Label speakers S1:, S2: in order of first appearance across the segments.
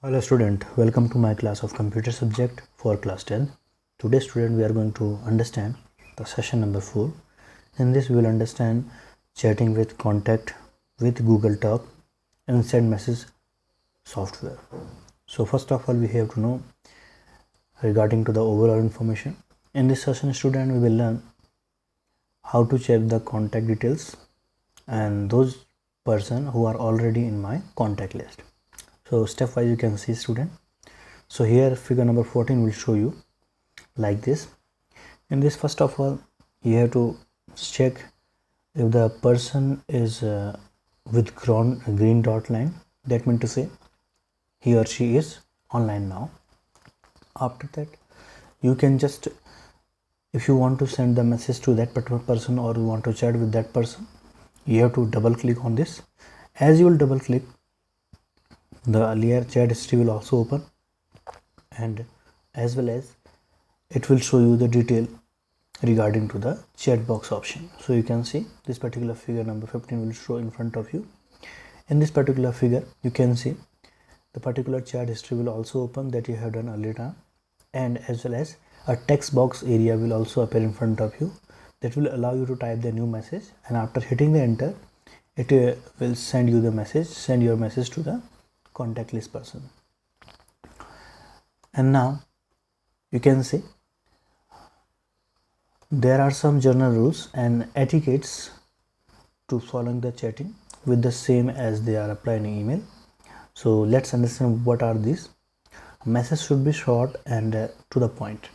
S1: Hello student, welcome to my class of computer subject for class 10. Today student we are going to understand the session number 4. In this we will understand chatting with contact with Google Talk and send message software. So first of all we have to know regarding to the overall information. In this session student we will learn how to check the contact details and those person who are already in my contact list. So step wise you can see student. So here figure number 14 will show you like this. In this first of all you have to check if the person is with green dot line, that means to say he or she is online now. After that you can just, if you want to send the message to that particular person or you want to chat with that person, you have to double click on this. As you will double click, the earlier chat history will also open, and as well as it will show you the detail regarding to the chat box option. So you can see this particular figure number 15 will show in front of you. In this particular figure you can see the particular chat history will also open that you have done earlier, and as well as a text box area will also appear in front of you that will allow you to type the new message, and after hitting the enter it will send you the message, send your message to the contact list person. And now you can see there are some general rules and etiquettes to following the chatting with the same as they are applied in email. So let's understand what are these. A message should be short and to the point.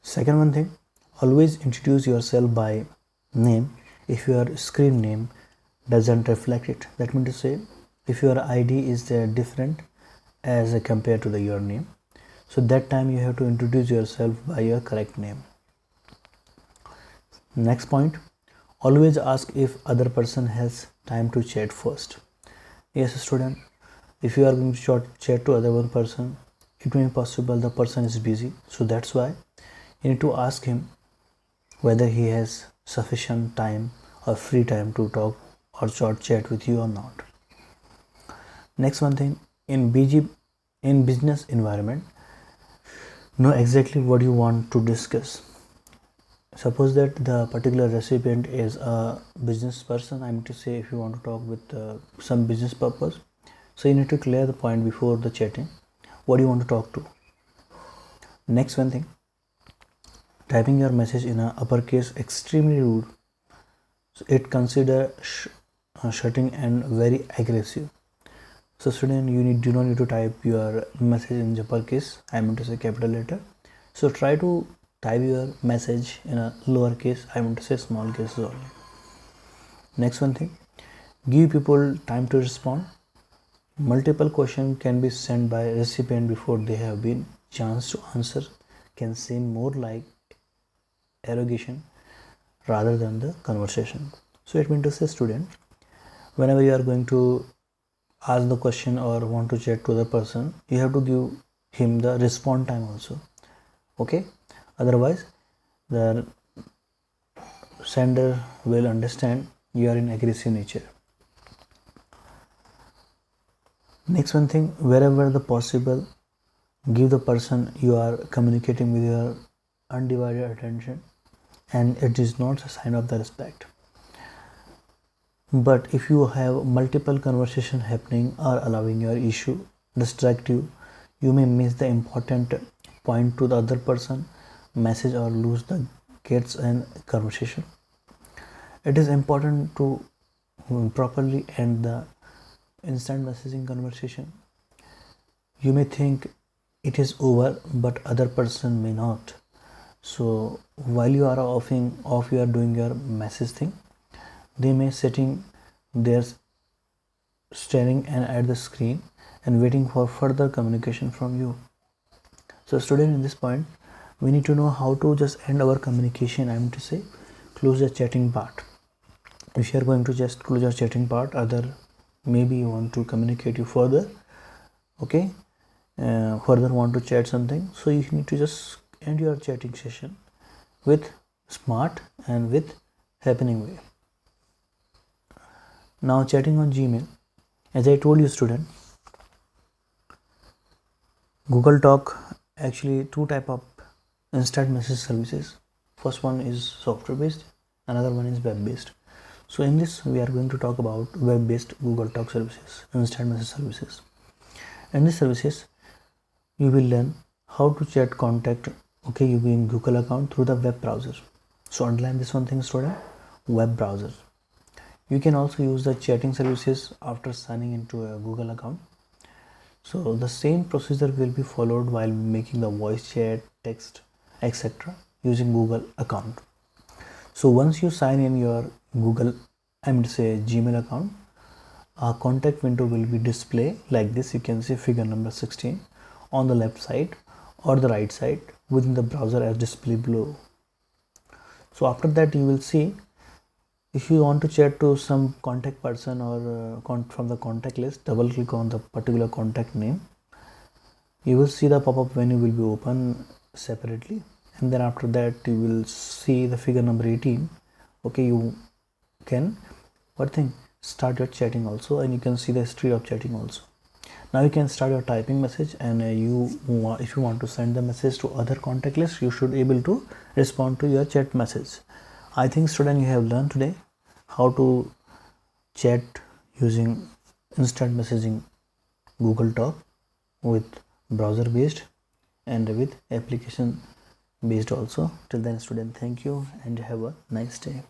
S1: Second one thing, always introduce yourself by name if your screen name doesn't reflect it. That means to say if your ID is different as compared to your name, so that time you have to introduce yourself by your correct name. Next point, always ask if other person has time to chat first. Yes student, if you are going to chat to other one person, it may be possible the person is busy, so that's why you need to ask him whether he has sufficient time or free time to talk or short chat with you or not. Next one thing, in business environment, know exactly what you want to discuss. Suppose that the particular recipient is a business person, I mean to say if you want to talk with some business purpose, so you need to clear the point before the chatting what do you want to talk to. Next one thing, typing your message in a uppercase extremely rude, so it consider shutting and very aggressive. So student, you do not need to type your message in uppercase, I mean to say capital letter. So try to type your message in a lowercase, I mean to say small cases only. Next one thing, give people time to respond. Multiple questions can be sent by recipient before they have been chance to answer, can seem more like interrogation rather than the conversation. So it means to say student, whenever you are going to ask the question or want to chat to the person, you have to give him the response time also, okay? Otherwise the sender will understand you are in aggressive nature. Next one thing, wherever the possible, give the person you are communicating with your undivided attention, and it is not a sign of the respect. But if you have multiple conversation happening or allowing your issue distract you, you may miss the important point to the other person message or lose the gates and conversation. It is important to properly end the instant messaging conversation. You may think it is over, but other person may not. So while you are you are doing your message thing, they may sitting there staring and at the screen and waiting for further communication from you. So student, in this point we need to know how to just end our communication, I mean to say close the chatting part. If you are going to just close your chatting part, other maybe you want to communicate you further, okay, further want to chat something, so you need to just end your chatting session with smart and with happening way. Now chatting on Gmail, as I told you student, Google Talk actually two type of instant message services. First one is software based, another one is web based. So in this we are going to talk about web based Google Talk services, instant message services. In these services you will learn how to chat contact using Google account through the web browser. So underline this one thing, student, web browser. You can also use the chatting services after signing into a Google account. So the same procedure will be followed while making the voice chat, text, etc. using Google account. So once you sign in your Google, Gmail account, a contact window will be displayed like this. You can see figure number 16 on the left side or the right side within the browser as displayed below. So after that you will see, if you want to chat to some contact person or from the contact list, double click on the particular contact name. You will see the pop-up menu will be open separately, and then after that you will see the figure number 18. Okay, you can start your chatting also, and you can see the history of chatting also. Now you can start your typing message, and if you want to send the message to other contact list, you should able to respond to your chat message. I think student you have learned today how to chat using instant messaging Google Talk with browser based and with application based also. Till then student, thank you and have a nice day.